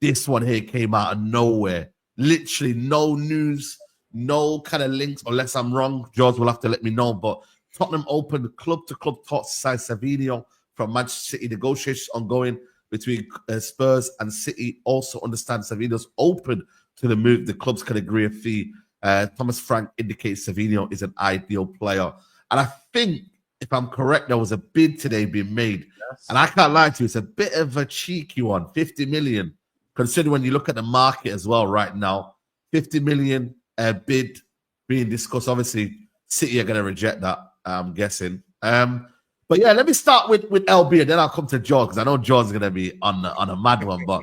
this one here came out of nowhere. Literally no news, no kind of links, unless I'm wrong. Jords will have to let me know. But Tottenham opened club-to-club talks to sign Savinho from Manchester City. Negotiations ongoing between Spurs and City. Also understand Savinho's open to the move. The clubs can agree a fee. Thomas Frank indicates Savinho is an ideal player. And I think, if I'm correct, there was a bid today being made. Yes. And I can't lie to you, it's a bit of a cheeky one, 50 million. Considering when you look at the market as well right now, 50 million bid being discussed. Obviously, City are going to reject that, I'm guessing. But yeah, let me start with LB and then I'll come to Jords, because I know Jords is going to be on a mad one. But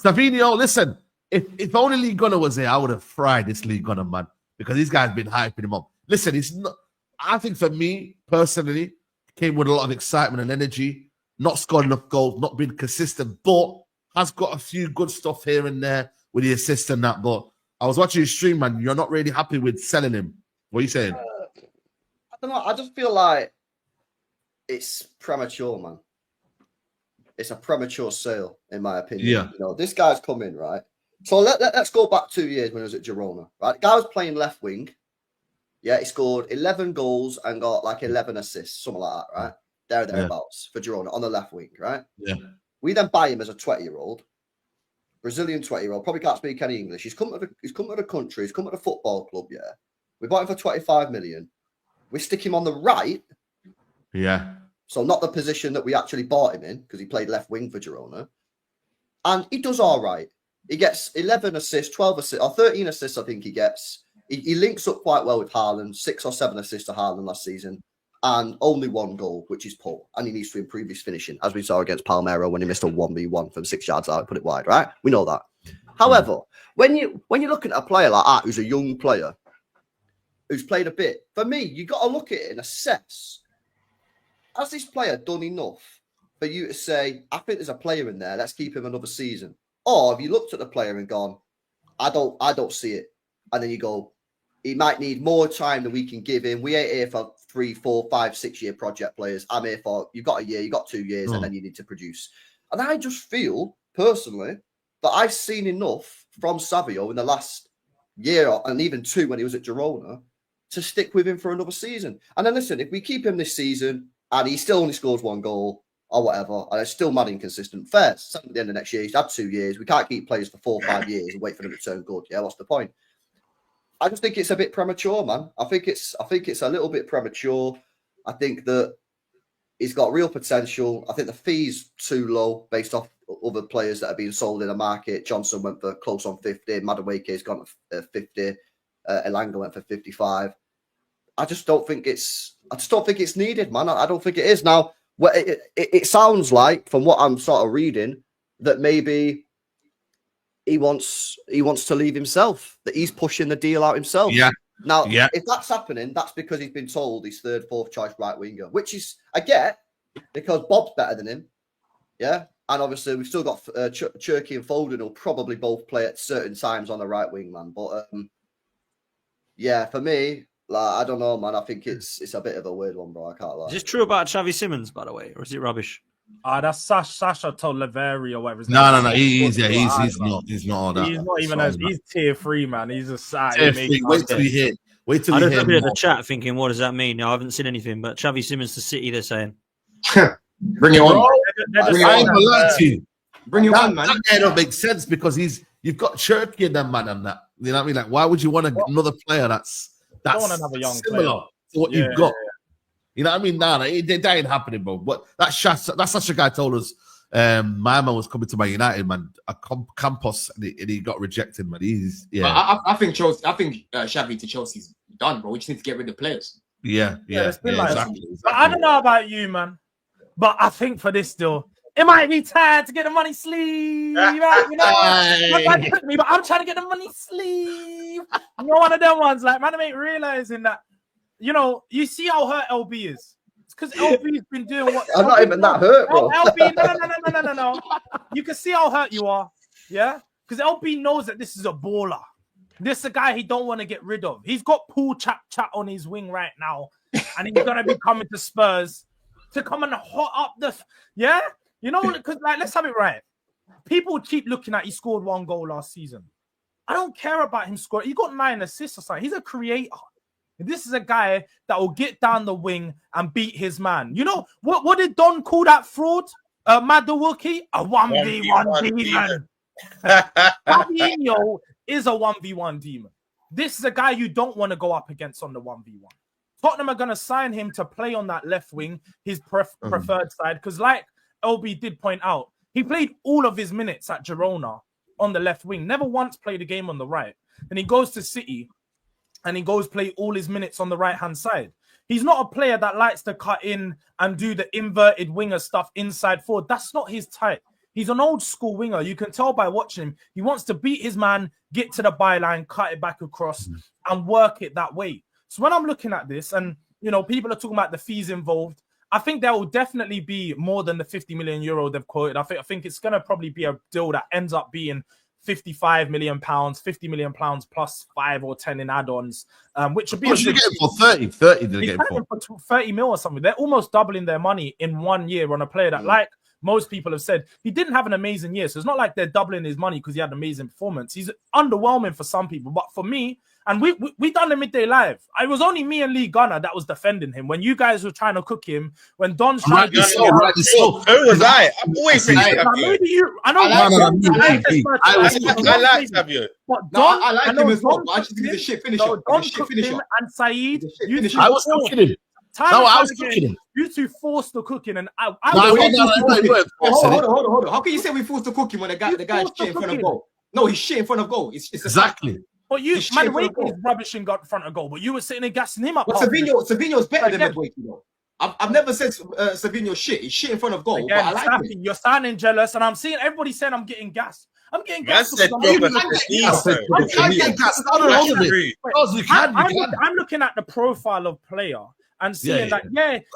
Savinho, listen, if only Lee Gunner was here, I would have fried this Lee Gunner, man, because these guys have been hyping him up. Listen, it's not. I think for me, personally, came with a lot of excitement and energy, not scored enough goals, not been consistent, but has got a few good stuff here and there with the assist and that. But I was watching his stream, man. You're not really happy with selling him. What are you saying? I don't know. I just feel like it's premature, man. It's a premature sale, in my opinion. Yeah. You know, this guy's come in, right? So let's go back 2 years when he was at Girona, right? The guy was playing left wing. Yeah, he scored 11 goals and got like 11 assists, something like that, right? Thereabouts for Girona on the left wing, right? Yeah. We then buy him as a 20-year-old, Brazilian 20-year-old, probably can't speak any English. He's come to the country, he's come to the football club, yeah. We bought him for 25 million. We stick him on the right. Yeah. So not the position that we actually bought him in, because he played left wing for Girona. And he does all right. He gets 11 assists, 12 assists, or 13 assists, I think he gets. He links up quite well with Haaland, 6 or 7 assists to Haaland last season, and only 1 goal, which is poor. And he needs to improve his finishing, as we saw against Palmeiras when he missed a 1v1 from 6 yards out, put it wide, right? We know that. However, when you're looking at a player like that, who's a young player, who's played a bit, for me, you got to look at it and assess, has this player done enough for you to say, I think there's a player in there, let's keep him another season? Or have you looked at the player and gone, I don't see it. And then you go, he might need more time than we can give him. We ain't here for 3, 4, 5, 6 year project players. I'm here for, you've got a year, you've got 2 years, and then you need to produce. And I just feel, personally, that I've seen enough from Savinho in the last year, and even 2 when he was at Girona, to stick with him for another season. And then listen, if we keep him this season, and he still only scores 1 goal, or whatever, and it's still mad inconsistent, fair. At the end of next year, he's had 2 years. We can't keep players for 4 or 5 years and wait for them to turn good. Yeah, what's the point? I just think it's a bit premature, man. I think it's a little bit premature. I think that he's got real potential. I think the fee's too low based off other players that are being sold in the market. Johnson went for close on 50. Madueke's gone for 50. Elanga went for 55. I just don't think it's needed, man. I don't think it is. Now, it sounds like, from what I'm sort of reading, that maybe he wants to leave himself, that he's pushing the deal out himself. Yeah. Now, if that's happening, that's because he's been told he's 3rd, 4th choice right winger, which is, I get, because Bob's better than him. Yeah. And obviously, we've still got Cherki and Foden who'll probably both play at certain times on the right wing, man. But yeah, for me, like, I don't know, man. I think it's a bit of a weird one, bro. I can't lie. Is this true about Xavi Simons, by the way, or is it rubbish? That's Sasha Toleveri or whatever his name. No. He's not all that. He's not even as he's tier 3, man. He's a side. Wait till we hear. I just looked at the chat thinking, what does that mean? No, I haven't seen anything, but Xavi Simons to City, they're saying. Bring it on. Bring it on, man. That don't make sense because you've got Cherki and that man and that. You know what I mean? Like, why would you want another player that's another young similar player to what you've got? You know what I mean? Nah, that ain't happening, bro. But that's such a guy told us my man was coming to Man United, man. Campos, and he got rejected, man. I think Xavi to Chelsea's done, bro. We just need to get rid of players. Exactly. But I don't know about you, man. But I think for this deal, it might be time to get the money sleeve. Right? You know, but I'm trying to get the money sleeve. You know, one of them ones, like, man, I ain't realizing that. You know, you see how hurt LB is. It's because LB's been doing what. I'm not even that hurt, bro. LB, no. You can see how hurt you are. Yeah? Because LB knows that this is a baller. This is a guy he don't want to get rid of. He's got Pool chat on his wing right now. And he's going to be coming to Spurs to come and hot up the... Yeah? You know, because, like, let's have it right. people keep looking at he scored 1 goal last season. I don't care about him scoring. He got 9 assists or something. He's a creator. This is a guy that will get down the wing and beat his man. You know what did Don call that fraud? Madawuki? A 1v1 demon. Savinho is a 1v1 demon. This is a guy you don't want to go up against on the 1v1. Tottenham are going to sign him to play on that left wing, his preferred side, because like LB did point out, he played all of his minutes at Girona on the left wing, never once played a game on the right. And he goes to City and he goes play all his minutes on the right-hand side. He's not a player that likes to cut in and do the inverted winger stuff inside forward. That's not his type. He's an old school winger. You can tell by watching him. He wants to beat his man, get to the byline, cut it back across, and work it that way. So when I'm looking at this, and you know, people are talking about the fees involved, I think there will definitely be more than the 50 million euro they've quoted. I think it's going to probably be a deal that ends up being 55 million pounds, 50 million pounds plus 5 or 10 in add-ons, which would be. What should they get him for? 30 did they get him for? 30 mil or something. They're almost doubling their money in 1 year on a player that, like most people have said, he didn't have an amazing year. So it's not like they're doubling his money because he had an amazing performance. He's underwhelming for some people, but for me, and we done the Midday Live. It was only me and Lee Gunner that was defending him when you guys were trying to cook him. When Don's trying to so was I. I'm always saying maybe you. I know. I like Savior. But Don, I like him as well. But I just think he's a shit finisher. Don cooked him and Saeed. I was cooking him. I was cooking him. You two forced the cooking, and Hold on. How can you say we forced the cooking when the guy's shit in front of goal? No, he's shit in front of goal. It's exactly. But you, Midway is rubbish and got in front of goal. But you were sitting there gassing him up. But Savinho's better than Midway, you know. I've never said Savinho shit. He's shit in front of goal. Again, but I like him. You're sounding jealous, and I'm seeing everybody saying I'm getting gas. I'm getting gas. I'm looking at the profile of player and seeing that,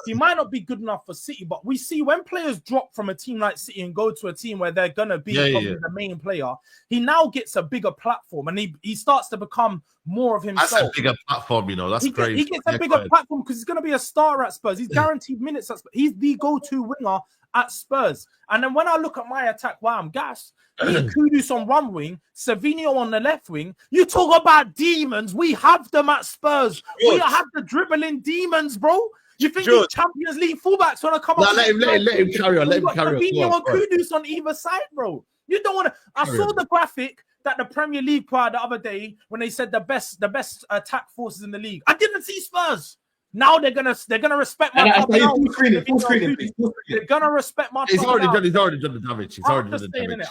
he might not be good enough for City, but we see when players drop from a team like City and go to a team where they're going to be probably the main player, he now gets a bigger platform and he starts to become more of himself. That's a bigger platform, you know. That's crazy. He gets a bigger platform because he's going to be a star at Spurs. He's guaranteed minutes at Spurs. He's the go-to winger at Spurs. And then when I look at my attack, wow, I'm gassed. Me and Kudus on one wing, Savinho on the left wing. You talk about demons. We have them at Spurs. We have the dribbling demons, bro. You think these Champions League fullbacks want to come up? Let him carry on. Let him carry on. Savinho and Kudus on either side, bro. You don't want to. I saw the graphic that the Premier League put out the other day when they said the best attack forces in the league. I didn't see Spurs. Now they're gonna respect my. They're gonna respect my. He's already done the damage.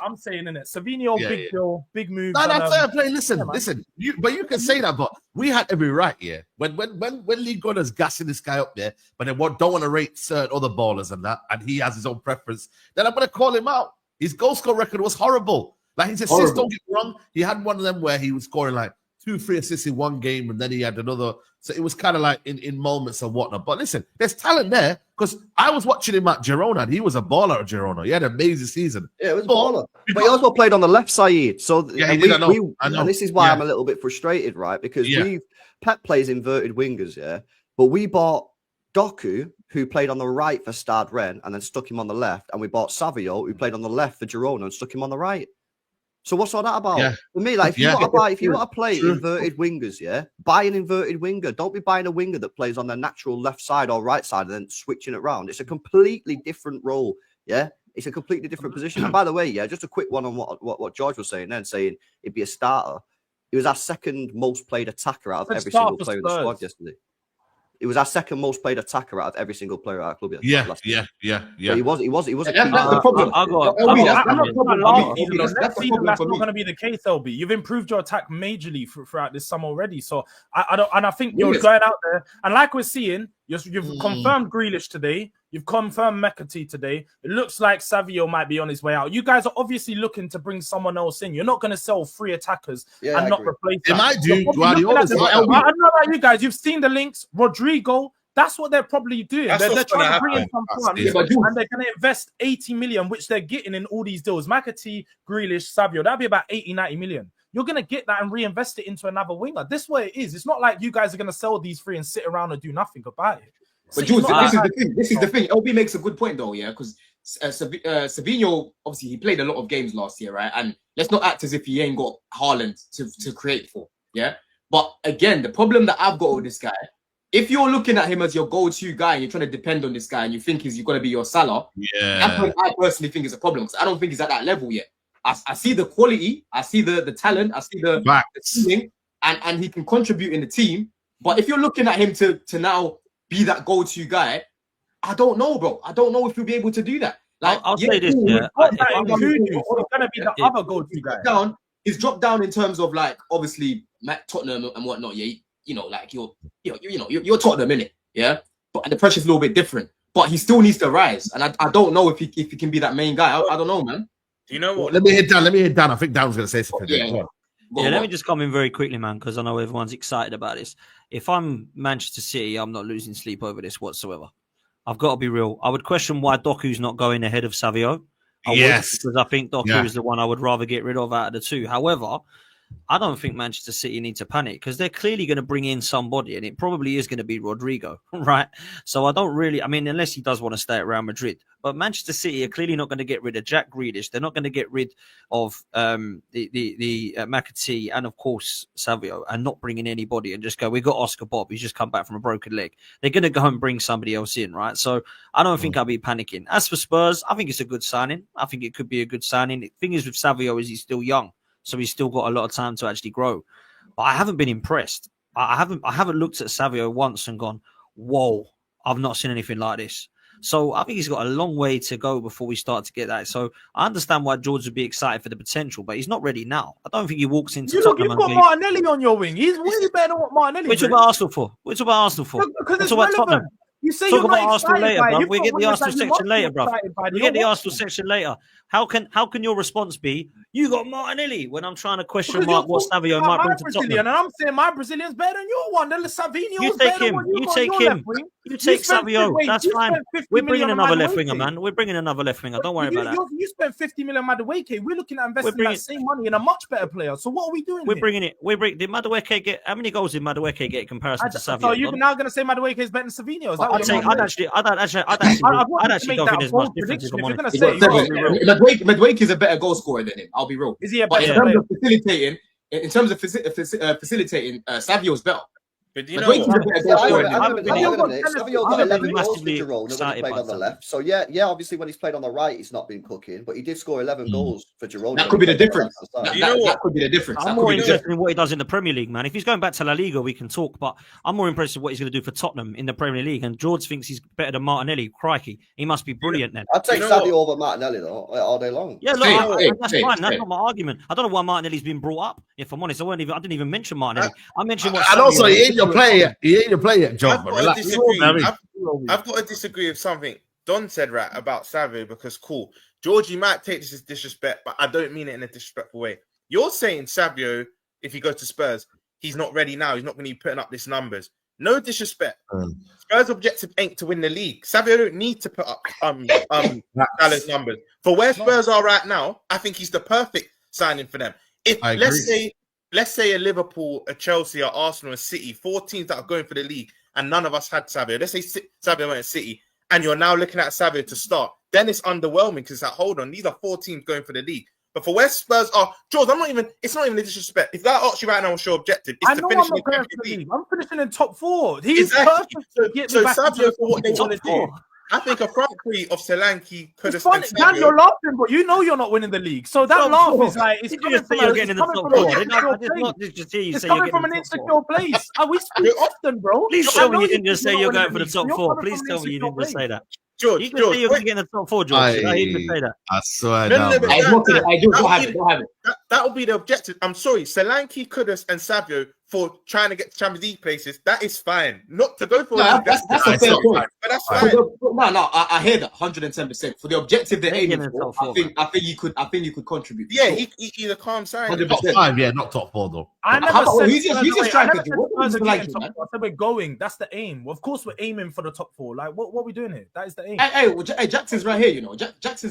I'm saying in it. Savinho, big deal, big move. No, that's fair play. Listen. But you can say that, but we had every right here. When Lee Gunner's gassing this guy up there, but then don't want to rate certain other ballers and that, and he has his own preference, then I'm gonna call him out. His goal score record was horrible. Like his assists, don't get me wrong. He had one of them where he was scoring like 2-3 assists in one game, and then he had another. So it was kind of like in moments and whatnot. But listen, there's talent there because I was watching him at Girona, and he was a baller at Girona. He had an amazing season. Yeah, it was a baller. But he also played on the left side. So he did. I know. And this is why I'm a little bit frustrated, right? Because Pep plays inverted wingers, but we bought Doku, who played on the right for Stade Rennes, and then stuck him on the left, and we bought Savio, who played on the left for Girona, and stuck him on the right. So what's all that about? For me, like if you want to play inverted wingers, buy an inverted winger. Don't be buying a winger that plays on their natural left side or right side and then switching it around. It's a completely different role. It's a completely different position. And by the way, just a quick one on what George was saying then, saying it'd be a starter. He was our second most played attacker out of every single player in the squad yesterday. It was our second most played attacker out of every single player at our club. Yeah. But he was a key. That's the problem. That's not going to be the case, LB. You've improved your attack majorly throughout this summer already. So I think you're going out there, and like we're seeing, you've confirmed Grealish today. You've confirmed McAtee today. It looks like Savio might be on his way out. You guys are obviously looking to bring someone else in. You're not going to sell 3 attackers and not replace them. I don't know about you guys. You've seen the links. Rodrigo, that's what they're probably doing. They're trying to bring in some funds, and they're going to invest 80 million, which they're getting in all these deals. McAtee, Grealish, Savio, that'd be about 80, 90 million. You're going to get that and reinvest it into another winger. This is what it is. It's not like you guys are going to sell these 3 and sit around and do nothing about it. But Jules, this is the thing. LB makes a good point though, because Savinho, obviously, he played a lot of games last year, right? And let's not act as if he ain't got Haaland to create for, yeah? But again, the problem that I've got with this guy, if you're looking at him as your go-to guy and you're trying to depend on this guy and you think he's going to be your Salah, that's what I personally think is a problem. Because I don't think he's at that level yet. I see the quality, I see the talent, I see the ceiling, and he can contribute in the team. But if you're looking at him to now be that go-to guy, I don't know, bro. I don't know if you'll be able to do that. Like, I'll say this, yeah. He's gonna be the other go-to guy. He's dropped down in terms of like obviously Tottenham and whatnot. Yeah, you know, like you're Tottenham, innit? Yeah, but the pressure's a little bit different. But he still needs to rise, and I don't know if he can be that main guy. I don't know, man. Do you know what? Let me hit Dan. I think Dan was going to say something. Yeah, let me just come in very quickly, man, because I know everyone's excited about this. If I'm Manchester City, I'm not losing sleep over this whatsoever. I've got to be real. I would question why Doku's not going ahead of Savinho. Because I think Doku is the one I would rather get rid of out of the two. However, I don't think Manchester City need to panic because they're clearly going to bring in somebody, and it probably is going to be Rodrigo, right? So I don't really, unless he does want to stay at Real Madrid. But Manchester City are clearly not going to get rid of Jack Grealish. They're not going to get rid of the McAtee and, of course, Savinho and not bring in anybody and just go, we got Oscar Bob. He's just come back from a broken leg. They're going to go and bring somebody else in, right? So I don't think I'll be panicking. As for Spurs, I think it's a good signing. I think it could be a good signing. The thing is with Savinho is he's still young. So he's still got a lot of time to actually grow. But I haven't been impressed. I haven't looked at Savinho once and gone, whoa, I've not seen anything like this. So I think he's got a long way to go before we start to get that. So I understand why Jords would be excited for the potential, but he's not ready now. I don't think he walks into Tottenham. You've got Martinelli on your wing. He's way better than what Martinelli. Which about Arsenal for? Which about Arsenal for? Because it's about Tottenham. You say Talk you're about not Arsenal later, bro. We get the Arsenal section later, bro. We get the Arsenal section later. How can your response be, you got Martinelli, when I'm trying to question mark what Savinho might bring to Tottenham? And I'm saying my Brazilian's better than your one. Then the Savinho you take him. You take him. You take Savinho. That's fine. We're bringing another left winger, man. We're bringing another left winger. Don't worry about that. You spent 50 million on Madueke. We're looking at investing that same money in a much better player. So what are we doing? We're bringing it. Did Madueke get? How many goals did Madueke get in comparison to Savinho? So you're now going to say Madueke is better than Savinho? I'd actually don't think there's much difference. If I'm honest. Madueke is a better goal scorer than him. I'll be real. Is he a but better facilitating? In terms of facilitating, Savio's better. But you know what? Savinho got 11 goals for Girona when he played on the left. So yeah, obviously when he's played on the right, he's not been cooking, but he did score 11 goals for Girona. That could be the difference. You know what? That could be the difference. I'm more interested in what he does in the Premier League, man. If he's going back to La Liga, we can talk, but I'm more impressed with what he's going to do for Tottenham in the Premier League. And Jords thinks he's better than Martinelli. Crikey, he must be brilliant then. I'd take Savinho over Martinelli though, all day long. Yeah, look, that's fine. That's not my argument. I don't know why Martinelli's been brought up. If I'm honest, I didn't even mention Martinelli. I mentioned what. And also, he ain't your player. He ain't your player, John. I've got to disagree with something Don said about Savio because cool, Georgie might take this as disrespect, but I don't mean it in a disrespectful way. You're saying Savio, if he goes to Spurs, he's not ready now. He's not going to be putting up these numbers. No disrespect. Spurs' objective ain't to win the league. Savio don't need to put up Salah's numbers. For where Spurs are right now, I think he's the perfect signing for them. If let's say a Liverpool, a Chelsea, a Arsenal, a City, 4 teams that are going for the league, and none of us had Savio. Let's say Savio went to City, and you're now looking at Savio to start. Then it's underwhelming because it's like, hold on, these are 4 teams going for the league. But for where Spurs are, George, it's not even a disrespect. If that asks you right now, what's your objective? It's to finish in the Champions League. I'm finishing in top 4. He's perfect. So Savio, for what they want to do, I think a front three of Solanke could have spent. Dan, you're laughing, but you know you're not winning the league. So that laugh is like it's coming from an insecure place. We speak often, bro. Please tell me you didn't just say you're going for the top 4. Please tell me you didn't just say that. George, you can say you're going to get in the top 4, George. I didn't say that. I swear. That would be the objective. I'm sorry, Solanke, Kudus, and Savio for trying to get to Champions League places. That is fine. Not to go for that's a fair point. But that's fine. I hear that 100%. For the objective they're aiming for, I think you could contribute. Yeah, he's a calm sign. Top 5, yeah, not top 4 though. I never said he's trying to do. I said we're going. That's the aim. Of course, we're aiming for the top 4. Like, what are we doing here? That is the aim. Hey, Jackson's right here. You know, Jackson's